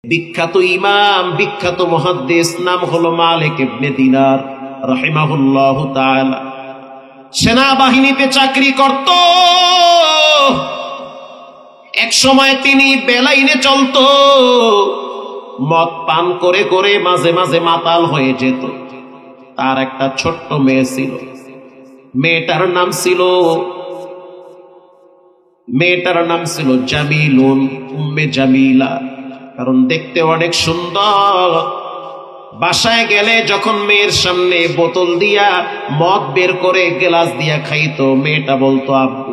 বিখ্যাত ইমাম, বিখ্যাত মুহাদ্দিস, নাম হলো মালিক ইবনে দিনার রাহিমাহুল্লাহু তাআলা। সেনাবাহিনীতে চাকরি করত। এক সময় তিনি বেলাইনে চলত, মদ পান করে করে মাঝে মাঝে মাতাল হয়ে যেত। তার একটা ছোট্ট মেয়ে ছিল, মেয়েটার নাম ছিল জামিলুন, উম্মে জামিলা, কারণ দেখতে অনেক সুন্দর। বাসায় গেলে যখন মেয়ের সামনে বোতল দিয়া মদ বের করে গ্লাস দিয়া খাইতো, মেয়েটা বলতো, আব্বু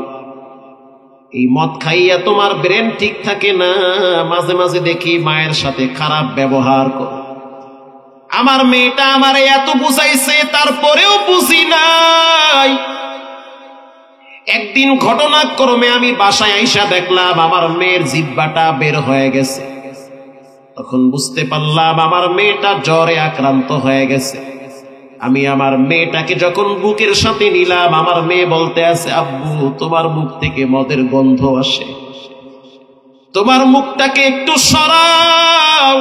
এই মদ খাইয়া তোমার ব্রেন ঠিক থাকে না, মাঝে মাঝে দেখি মায়ের সাথে খারাপ ব্যবহার করো। আমার মেয়েটা আমারে এত বুঝাইছে, তারপরেও বুঝি নাই। একদিন ঘটনাক্রমে আমি বাসায় আইসা দেখলাম আমার মেয়ের জিহ্বাটা বের হয়ে গেছে। তখন বুঝতে পারলাম আমার মেয়েটা জ্বরে আক্রান্ত হয়ে গেছে। আমি আমার মেয়েটাকে যখন বুকের সাথে নিলাম, আমার মেয়ে বলতে আছে, আব্বু তোমার মুখ থেকে মদের গন্ধ আসে, তোমার মুখটাকে একটু সরাও।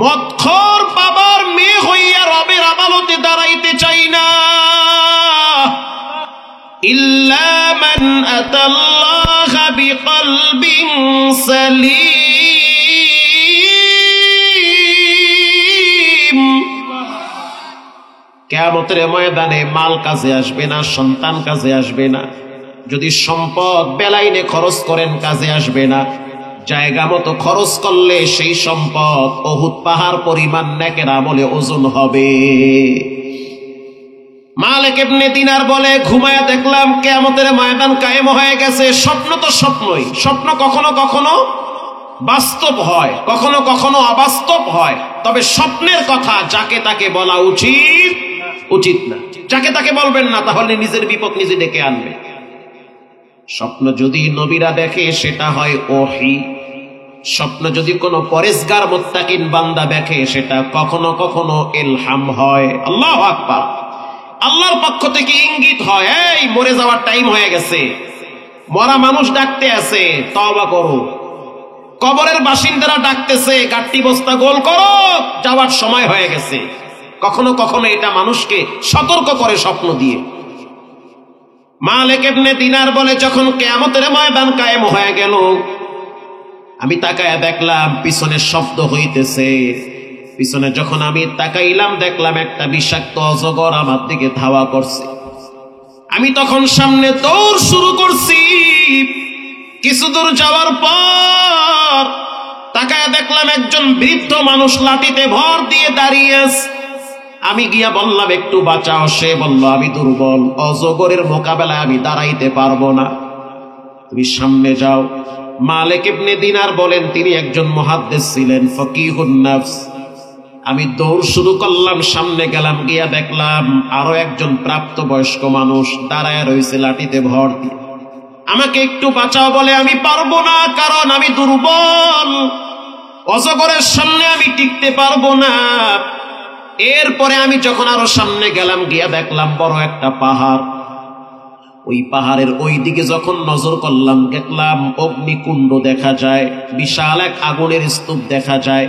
মদখোর বাবার মেয়ে হইয়া রবের আদালতে দাঁড়াইতে চাই না। ইল্লা মান আতাল্লাহ বিকলবিন সালিম। কিয়ামতের ময়দানে মাল কাজে আসবে না, সন্তান কাজে আসবে না। যদি সম্পদ বেলাইনে খরচ করেন কাজে আসবে না। জায়গা মতো খরচ করলে সেই সম্পদ উহুদ পাহাড় পরিমাণ নেকের আমলে ওজন হবে। মালিক ইবনে দিনার বলে, ঘুমায়া দেখলাম কিয়ামতের ময়দান কায়েম হয়ে গেছে। স্বপ্ন তো স্বপ্নই, স্বপ্ন কখনো কখনো বাস্তব হয়, কখনো কখনো অবাস্তব হয়। তবে স্বপ্নের কথা যাকে তাকে বলা উচিত না। যাকে তাকে বলবেন না, তাহলে নিজের বিপদ নিজে ডেকে আনবে। স্বপ্ন যদি নবীরা দেখে সেটা হয় ওহী। স্বপ্ন যদি কোনো পরেজগার মুত্তাকিন বান্দা দেখে সেটা কখনো কখনো ইলহাম হয়। আল্লাহু আকবার। আল্লাহর পক্ষ থেকে ইঙ্গিত হয়, এই মরে যাওয়ার টাইম হয়ে গেছে, মরা মানুষ ডাকতে আছে, তওবা করো। কবরের বাসিন্দারা ডাকতেছে, গাট্টি বস্তা গোল করো, যাওয়ার সময় হয়ে গেছে। কখনো কখনো এটা মানুষকে সতর্ক করে স্বপ্ন দিয়ে। মালিক ইবনে দিনার বলে, যখন কিয়ামতের ময়দান কায়েম হয়ে গেল, আমি তাকায়া দেখলাম পিছনে শব্দ হইতেছে। পিছনে যখন আমি তাকাইলাম, দেখলাম একটা বিষাক্ত অজগর আমার দিকে ধাওয়া করছে। আমি তখন সামনে দৌড় শুরু করছি। কিছু দূর যাওয়ার পর তাকায়া দেখলাম একজন বৃদ্ধ মানুষ লাঠিতে ভর দিয়ে দাঁড়িয়ে আছে। আমি গিয়া বললাম, একটু বাঁচাও। সে বলল, আমি দুর্বল, অজগরের মোকাবেলায় আমি দাঁড়াইতে পারবো না, তুমি সামনে যাও। মালিক ইবনে দিনার বলেন, তিনি একজন মুহাদ্দিস ছিলেন, ফকিহুন নফস। আমি দৌড় শুরু করলাম, সামনে গেলাম, গিয়া দেখলাম আরো একজন প্রাপ্তবয়স্ক মানুষ দাঁড়ায় রয়েছে লাঠিতে ভর দিয়ে। আমাকে একটু বাঁচাও বলে, আমি পারবো না, কারণ আমি দুর্বল, অজগরের সামনে আমি টিকতে পারবো না। এরপরে আমি যখন আরো সামনে গেলাম, গিয়া দেখলাম বড় একটা পাহাড়। ওই পাহাড়ের ওই দিকে যখন নজর করলাম, দেখলাম অগ্নিকুণ্ড দেখা যায়, বিশাল এক আগুনের স্তূপ দেখা যায়।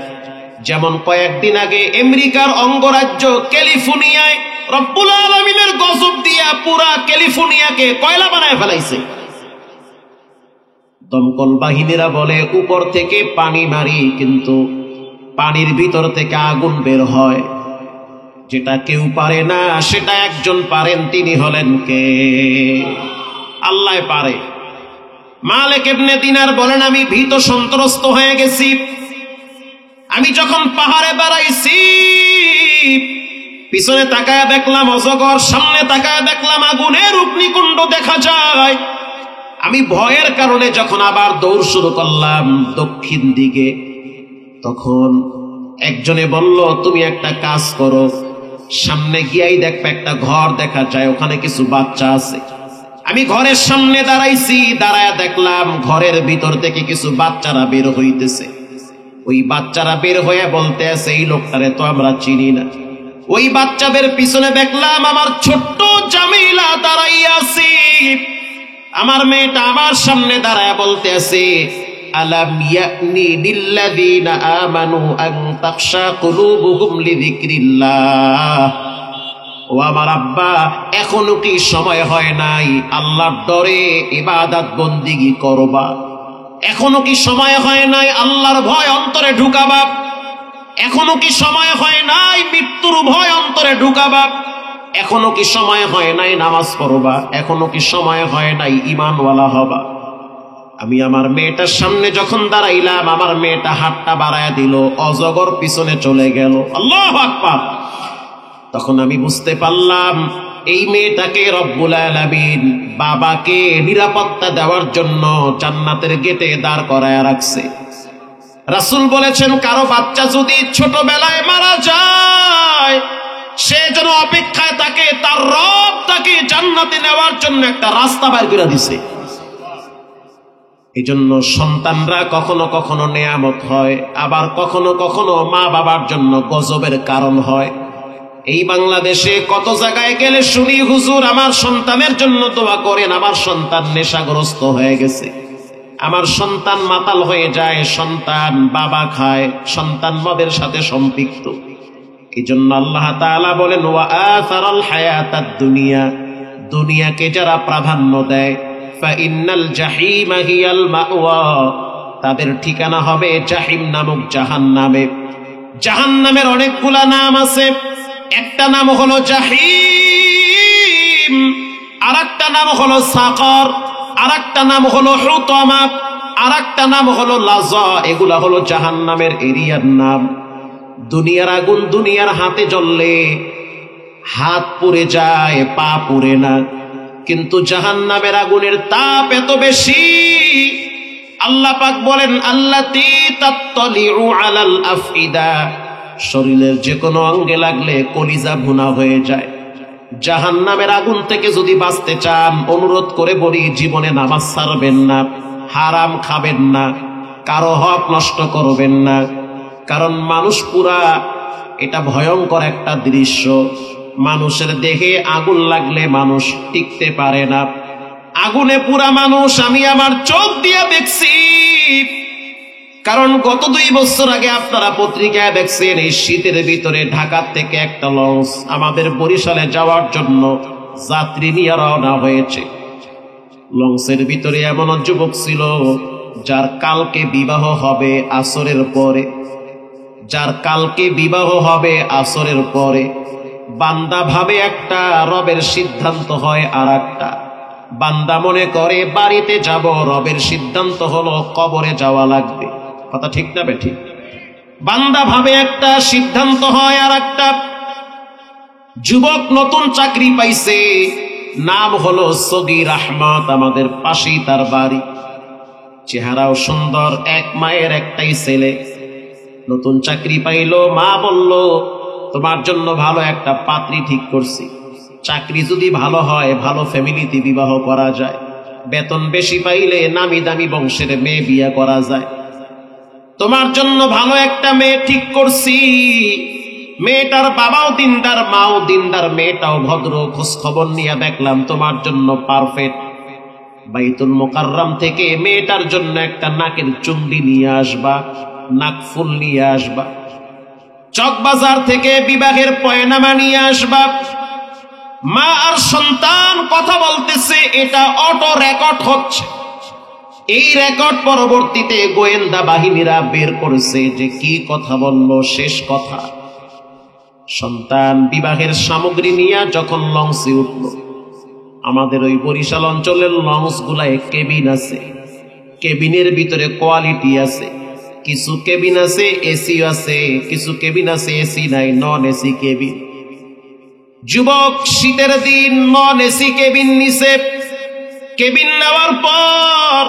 যেমন কয়েকদিন আগে আমেরিকার অঙ্গরাজ্য ক্যালিফোর্নিয়ায় রব্বুল আলামিনের গজব দিয়া পুরা ক্যালিফোর্নিয়াকে কয়লা বানায় ফেলাইছে। দমকল বাহিনীরা বলে উপর থেকে পানি মারি, কিন্তু পানির ভিতর থেকে আগুন বের হয়। যেটা কেউ পারে না সেটা একজন পারেন, তিনি হলেন কে? আল্লাহ পারে। মালিক ইবনে দিনার বলেন, আমি ভীত সন্ত্রস্ত হয়ে গেছি। আমি যখন পাহাড়ে বেড়াইছি, পিছনে তাকায়া দেখলাম অজগর, সামনে তাকায়া দেখলাম আগুনের অগ্নিকুণ্ড দেখা যায়। আমি ভয়ের কারণে যখন আবার দৌড় শুরু করলাম দক্ষিণ দিকে, তখন একজনে বলল, তুমি একটা কাজ করো, সামনে গিয়াই দেখবে একটা ঘর দেখা যায়, ওখানে কিছু বাচ্চা আছে। আমি ঘরের সামনে দাঁড়াইছি, দাঁড়ায়া দেখলাম ঘরের ভিতর থেকে কিছু বাচ্চারা বের হইতেছে। ওই বাচ্চারা বের হয়ে বলতে আছে, এই লোকটারে তো আমরা চিনি না। ওই বাচ্চাদের পিছনে দেখলাম আমার ছোট্ট জামিলা দাঁড়াইয়া আছে। আমার মেয়েটা আমার সামনে দাঁড়ায় বলতে আছে, আলাম ইয়ানি লিল্লাযীনা আমানু আন তাখশা কুলুবুহুম লিযিকরিল্লাহ। ও আমার আব্বা, এখনো কি সময় হয় নাই আল্লাহর ডরে ইবাদত বন্দিগি করবা? এখনো কি সময় হয় নাই আল্লাহর ভয় অন্তরে ঢুকাবা? এখনো কি সময় হয় নাই মৃত্যুর ভয় অন্তরে ঢুকাবা? এখনো কি সময় হয় নাই নামাজ পড়বা? এখনো কি সময় হয় নাই ঈমানওয়ালা হবা? আমি আমার মেয়েটার সামনে যখন দাঁড়াইলাম, আমার মেয়েটা হাতটা বাড়ায় দিল, অজগর পিছনে চলে গেল। আল্লাহু আকবার। তখন আমি বুঝতে পারলাম এই মেয়েটাকে রব্বুল আলামিন বাবাকে নিরাপত্তা দেওয়ার জন্য জান্নাতের গেটে দাঁড় করায় রাখছে। রাসূল বলেছেন, কারো বাচ্চা যদি ছোটবেলায় মারা যায়, সে যেন অপেক্ষায় থাকে, তার রব তাকে জান্নাতে নেওয়ার জন্য একটা রাস্তা বের করে দিছে। এই জন্য সন্তানরা কখনো কখনো নেয়ামত হয়, আবার কখনো কখনো মা বাবার জন্য গজবের কারণ হয়। এই বাংলাদেশে কত জায়গায় গেলে শুনি, হুজুর আমার সন্তানের জন্য দোয়া করেন, আমার সন্তান নেশাগ্রস্ত হয়ে গেছে, আমার সন্তান মাতাল হয়ে যায়, সন্তান বাবা খায়, সন্তান মদের সাথে সম্পৃক্ত। এই জন্য আল্লাহ তাআলা বলেন, ওয়া আসারাল হায়াতাদ দুনিয়া, দুনিয়াকে যারা প্রাধান্য দেয়, ফা ইন্নাল জাহিমা হিয়াল মাওয়া, তাদের ঠিকানা হবে জাহিম নামক জাহান্নামে। জাহান্নামের অনেকগুলা নাম আছে। একটা নাম হলো জাহিম, আরেকটা নাম হলো সাকর, আরেকটা নাম হলো হুতামা, আরেকটা নাম হলো লাযা। এগুলা হলো জাহান্নামের এরিয়ার নাম। দুনিয়ার আগুন দুনিয়ার হাতে জ্বললে হাত পুড়ে যায়, পা পুড়ে না, কিন্তু জাহান্নামের আগুনের তাপ এত বেশি। আল্লাহ পাক বলেন, আল্লাতী তাত্তালিউ আলাল আফইদা, শরীরের যে কোনো অঙ্গে লাগলে কলিজা ভুনা হয়ে যায়। জাহান্নামের আগুন থেকে যদি বাঁচতে চান, অনুরোধ করে বলি, জীবনে নামাজ ছাড়বেন না, হারাম খাবেন না, কারো হক নষ্ট করবেন না। কারণ মানুষ পুরা, এটা ভয়ঙ্কর একটা দৃশ্য। মানুষের দেহে আগুন লাগলে মানুষ টিকতে পারে না। আগুনে পুরা মানুষ আমি আমার চোখ দিয়ে দেখছি। কারণ গত 2 বছর আগে আপনারা পত্রিকায় দেখছেন, এই শীতের ভিতরে ঢাকা থেকে একটা লঞ্চ আমাদের বরিশালে যাওয়ার জন্য যাত্রী নিয়ে রওনা হয়েছে। লঞ্চের ভিতরে এমন যুবক ছিল যার কালকে বিবাহ হবে আসরের পরে, যার কালকে বিবাহ হবে আসরের পরে। বান্দা ভাবে একটা, রবের সিদ্ধান্ত হয় আর একটা। বান্দা মনে করে বাড়িতে যাব, রবের সিদ্ধান্ত হলো কবরে যাওয়া লাগবে। কথা ঠিক না বেঠিক? বান্দা ভাবে একটা, সিদ্ধান্ত হয় আর একটা। যুবক নতুন চাকরি পাইছে, নাম হলো সগীর আহমদ, আমাদের পাশেই তার বাড়ি। চেহারাও সুন্দর, এক মায়ের একটাই ছেলে। নতুন চাকরি পাইলো, মা বলল, তোমার জন্য ভালো একটা পাত্রী ঠিক করছি। চাকরি যদি ভালো হয়, ভালো ফ্যামিলিতে বিবাহ করা যায়, বেতন বেশি পাইলে নামি দামি বংশের মেয়ে বিয়ে করা যায়। তোমার জন্য ভালো একটা মেয়ে ঠিক করছি। মেয়েটার বাবাও দিনদার, মাও দিনদার, মেয়েটাও ভদ্র। খোঁজ খবর নিয়ে দেখলাম তোমার জন্য পারফেক্ট। বাইতুল মুকাররম থেকে মেয়েটার জন্য একটা নাকের চুমড়ি নিয়ে আসবা, নাকফুল নিয়ে আসবা। চকবাজার থেকে বিবাহের পয়নামা নিয়ে আসবা। মা আর সন্তান কথা বলতেছে, এটা অটো রেকর্ড হচ্ছে। এই রেকর্ড পরবর্তীতে গোয়েন্দা বাহিনীরা বের করেছে যে কি কথা বলল, শেষ কথা। সন্তান বিবাহের সামগ্রী নিয়ে যখন লঞ্চে উঠল, আমাদের ওই বরিশাল অঞ্চলের লঞ্চ গুলায় কেবিন আছে, কেবিনের ভিতরে কোয়ালিটি আছে। কিছু কেবিন আছে এসি আছে, কিছু কেবিন আছে এসি নাই, নন এসি কেবিন। যুবক শীতের দিন নন এসি কেবিন নিছে। কেবিন নেওয়ার পর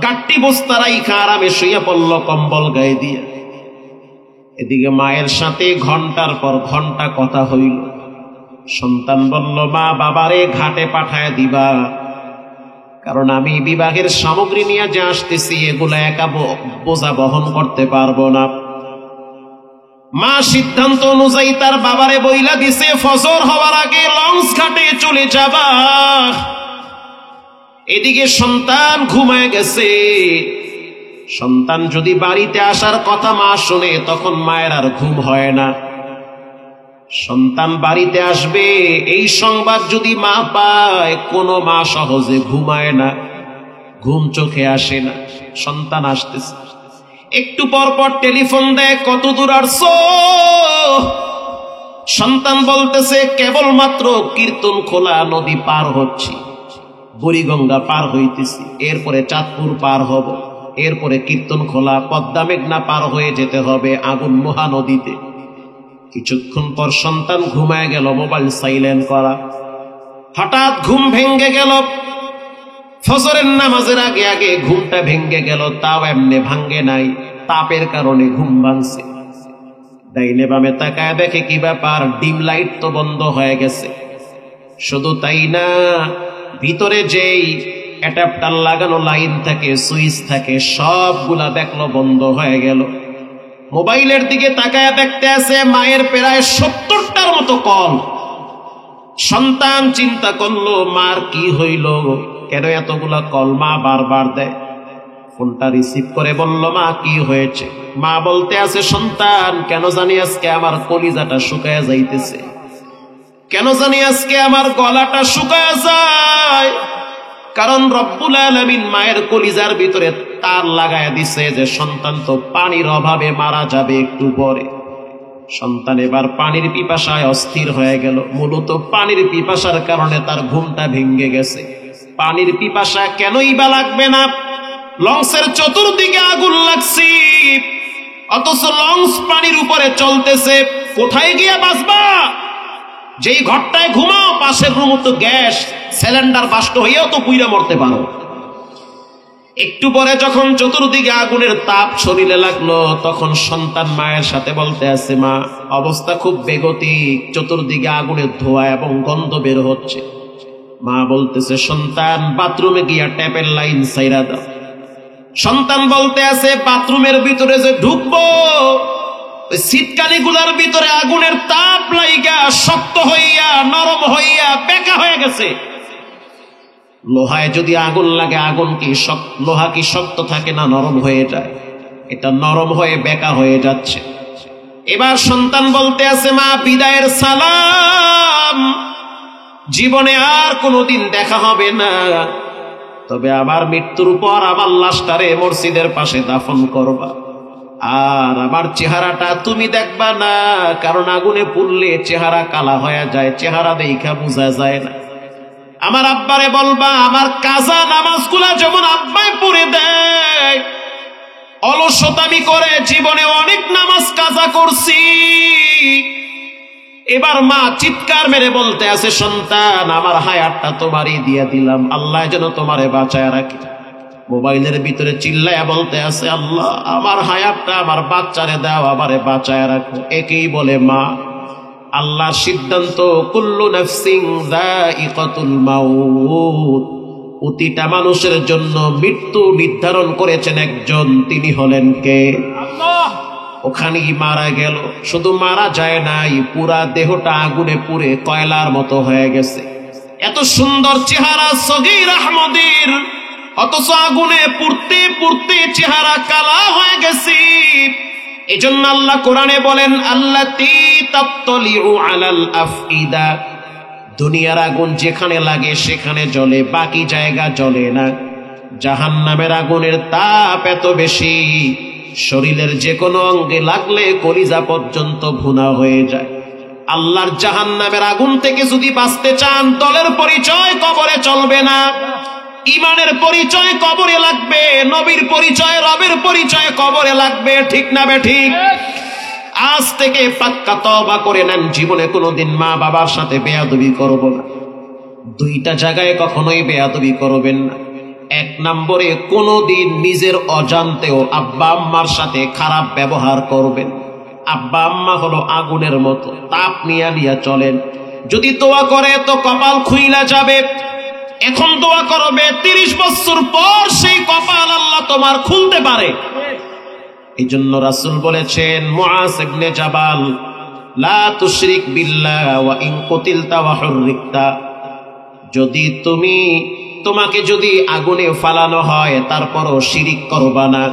গাট্টি বস্তা রাইখা আরামে শুয়ে পড়ল কম্বল গায়ে দিয়ে। এদিকে মায়ের সাথে ঘন্টার পর ঘন্টা কথা হইল। সন্তান বলল, মা বাবারে ঘাটে পাঠায় দিবা, কারণ আমি বিবাহের সামগ্রী নিয়ে যে আসতেছি এগুলা একা বোঝা বহন করতে পারবো না। মা সিদ্ধান্ত অনুযায়ী তার বাবারে বইলা দিছে, ফজর হওয়ার আগে লঞ্চ ঘাটে চলে যাবা। এদিকে সন্তান ঘুমায় গেছে। সন্তান যদি বাড়িতে আসার কথা মা শুনে, তখন মায়ের আর ঘুম হয় না। সন্তান বাড়িতে আসবে এই সংবাদ যদি মা পায়, কোনো মা সহজে ঘুমায় না, ঘুম চোখে আসে না। সন্তান আসতেছে, একটু পর পর টেলিফোন দেয়, কত দূর আসছো? সন্তান বলতেছে, কেবলমাত্র কীর্তন খোলা নদী পার হচ্ছি, বুড়িগঙ্গা পার হইতেছি, এরপরে চাঁদপুর পার হব, এরপরে কীর্তন খোলা, পদ্মা মেঘনা পার হয়ে যেতে হবে আগুন মহানদীতে। কিছুক্ষণ পর সন্তান ঘুমায় গেল, মোবাইল সাইলেন্ট করা। হঠাৎ ঘুম ভেঙ্গে গেল, ফজরের নামাজের আগে আগে ঘুমটা ভেঙ্গে গেল, তাও এমনি ভাঙ্গে নাই, তাপের কারণে ঘুম ভাঙছে। ডাইনে বামে তাকায় দেখে কি ব্যাপার, ডিম লাইট তো বন্ধ হয়ে গেছে। শুধু তাই না, ভিতরে যেই অ্যাডাপ্টার লাগানো লাইন থাকে, সুইচ থাকে, সবগুলা দেখলো বন্ধ হয়ে গেল। মোবাইলের দিকে তাকায় দেখতে আছে মায়ের প্রায় 70টার মতো কল। সন্তান চিন্তা করলো, মার কি হইল, কেন এতগুলা কল মা বারবার দেয়। ফোনটা রিসিভ করে বলল, মা কি হয়েছে? মা বলতে আছে, সন্তান কেন জানি আজকে আমার কলিজাটা শুকায় যাইতেছে, কেন জানি আজকে আমার গলাটা শুকায় যায়। কারণ রব্বুল আলামিন মায়ের কলিজার ভিতরে তার লাগায় দিছে যে সন্তান তো পানির অভাবে মারা যাবে একটু পরে। সন্তান এবার পানির পিপাসায় অস্থির হয়ে গেল। মূলত পানির পিপাসার কারণে তার ঘুমটা ভেঙে গেছে। পানির পিপাসা কেনই বা লাগবে না? লঞ্চের চতুর্দিকে আগুন লাগছে, অথচ লঞ্চ পানির উপরে চলতেছে। কোথায় গিয়ে বাঁচবা? যেই ঘরটায় ঘুমাও পাশের রুম তো গ্যাস সিলিন্ডার বাস্ট হইয়াও তো পুইরা মরতে পারো। একটু পরে যখন চতুর্দিকে আগুনের তাপ শরীরে লাগলো, তখন সন্তান মায়ের সাথে বলতে আছে, মা অবস্থা খুব বেগতিক, চতুর্দিকে আগুনের ধোঁয়া এবং গন্ধ বের হচ্ছে। মা বলতেছে, সন্তান বাথরুমে গিয়া ট্যাপের লাইন ছাইরা দাও। সন্তান বলতে আছে, বাথরুমের ভিতরে যে ঢুকবো, ওই শীতকানি গুলার ভিতরে আগুনের তাপ লাইগা শক্ত হইয়া নরম হইয়া বেঁকা হয়ে গেছে। লোহায় যদি আগুন লাগে, আগুন কি লোহা কি শক্ত থাকে না নরম হয়ে যায়? এটা নরম হয়ে বেঁকা হয়ে যাচ্ছে। এবার সন্তান বলতে আছে, মা বিদায়ের সালাম, জীবনে আর কোনোদিন দেখা হবে না, তবে আমার মৃত্যুর পর আমার লাশটারে মসজিদের পাশে দাফন করবা, আর আমার চেহারাটা তুমি দেখবা না, কারণ আগুনে পুড়লে চেহারা কালা হয়ে যায়, চেহারা দেখা বোঝা যায় না। আমার আব্বারে বলবা, আমার কাজা নামাজগুলা যেমন আব্বাই পড়ে দেয়, অলসতামি করে জীবনে অনেক নামাজ কাজা করছি। এবার মা চিৎকার মেরে বলতে আছে, সন্তান আমার হায়াতটা তোমারই দিয়ে দিলাম, আল্লাহ যেন তোমারে বাঁচায় রাখে। মোবাইলের ভিতরে চিল্লায়া বলতে আছে, আল্লাহ আমার হায়াতটা আমার বাচ্চারে দাও, আমারে বাঁচায় রাখো। একেই বলে মা। আল্লাহর সিদ্ধান্ত, কুল্লু নাফসিন যায়িকাতুল মাউত, প্রতিটা মানুষের জন্য মৃত্যু নির্ধারণ করেছেন একজন, তিনি হলেন কে? আল্লাহ। ওখানেই মারা গেল। শুধু মারা যায় নাই, পুরা দেহটা আগুনে পুড়ে কয়লার মতো হয়ে গেছে। এত সুন্দর চেহারা সগীর আহমদের, অথচ আগুনে পুড়তে পুড়তে চেহারা কালা হয়ে গেছে। এজন্য আল্লাহ কোরআনে বলেন, আল্লাতী তাত্তালিউ আলাল আফইদা, দুনিয়ার আগুন যেখানে লাগে সেখানে জ্বলে, বাকি জায়গা জ্বলে না। জাহান্নামের আগুনের তাপ এত বেশি, শরীরের যে কোনো অঙ্গে লাগলে কলিজা পর্যন্ত ভুনা হয়ে যায়। আল্লাহর জাহান্নামের আগুন থেকে যদি বাঁচতে চান, দলের পরিচয় কবরে চলবে না, ইমানের পরিচয় কবরে লাগবে, নবীর পরিচয় রবের পরিচয় কবরে লাগবে। ঠিক না বে ঠিক? আজ থেকে পাক্কা তওবা করে নেন, জীবনে কোনোদিন মা বাবার সাথে বেয়াদবি করব না। দুইটা জায়গায় কখনোই বেয়াদবি করবেন না। এক নম্বরে, কোনোদিন নিজের অজান্তেও আব্বা আম্মার সাথে খারাপ ব্যবহার করবেন। আব্বা আম্মা হলো আগুনের মতো, তাপ নিয়া নিয়া চলেন। যদি দোয়া করে তো কপাল খুইলা যাবে। এখন দোয়া করবে, 30 বছর পর সেই কপাল আল্লাহ তোমার খুলতে পারে। এই জন্য রাসূল বলেছেন, মুআজ ইবনে জাবাল, লা তুশরিক বিল্লাহ ওয়া ইন কুতিলতা ওয়া হুররিকতা, যদি তোমাকে যদি আগুনে ফালানো হয় তারপরও শিরিক করবা না,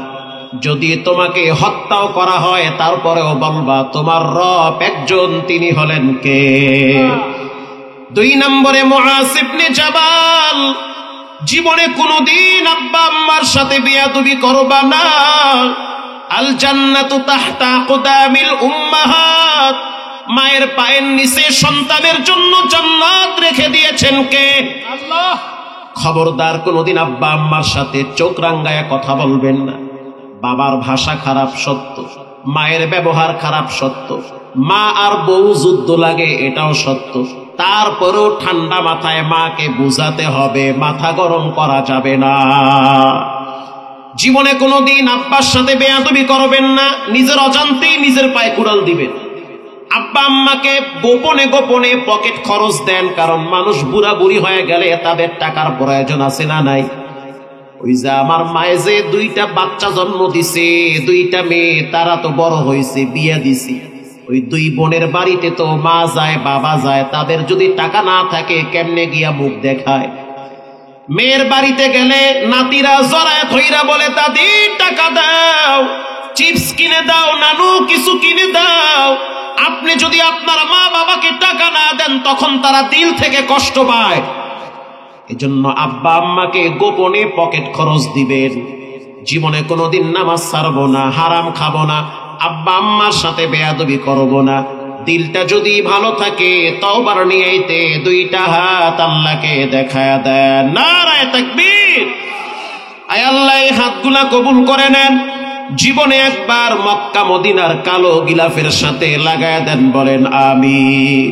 যদি তোমাকে হত্যাও করা হয় তারপরেও বলবা তোমার রব একজন, তিনি হলেন কে? 2 নম্বরে মুআজ ইবনে জাবাল, জীবনে কোনোদিন আব্বা আম্মার সাথে বেয়াদবি করবা না। আল জান্নাতু তাহতা আকদামিল উম্মাহাত, মায়ের পায়ের নিচে সন্তানের জন্য জান্নাত রেখে দিয়েছেন কে? আল্লাহ। খবরদার কোনোদিন আব্বা আম্মার সাথে চোখ রাঙ্গায়া কথা বলবেন না। বাবার ভাষা খারাপ সত্য, মায়ের ব্যবহার খারাপ সত্য, মা আর বউ যুদ্ধ লাগে এটাও সত্য, তারপরেও ঠান্ডা মাথায় মাকে বুঝাতে হবে, মাথা গরম করা যাবে না। জীবনে কোনোদিন আব্বার সাথে বেয়াদবি করবেন না, নিজের অজান্তেই নিজের পায়ে কুড়াল দিবেন। আব্বা আম্মাকে গোপনে গোপনে পকেট খরচ দেন, কারণ মানুষ বুড়া বুড়ি হয়ে গেলে তাদের টাকার প্রয়োজন আছে না নাই? ওই যে আমার মায়ে যে 2টা বাচ্চা জন্ম দিছে, 2টা মেয়ে, তারা তো বড় হয়েছে, বিয়ে দিছি, ওই 2 বোনের বাড়িতে তো মা যায় বাবা যায়, তাদের যদি টাকা না থাকে কেমনে গিয়া মুখ দেখায়? মেয়ের বাড়িতে গেলে নাতিরা জড়ায় ধইরা বলে দাদি টাকা দাও, চিপস কিনে দাও, নানু কিছু কিনে দাও। আপনি যদি আপনার মা বাবাকে টাকা না দেন তখন তারা দিল থেকে কষ্ট পায়। এজন্য আব্বা আম্মাকে গোপনে পকেট খরচ দিবেন। জীবনে কোনোদিন নামাজ ছাড়বো না, হারাম খাবো না, আব্বা আম্মার সাথে বেয়াদবি করবো না। দিলটা যদি ভালো থাকে তওবার নিয়তে 2টা হাত আল্লাহকে দেখায়া দেন, নারায়ে তাকবীর। আয় আল্লাহ এই হাতগুলা কবুল করে নেন। জীবনে একবার মক্কা মদিনার কালো গিলাফের সাথে লাগায়া দেন, বলেন আমিন।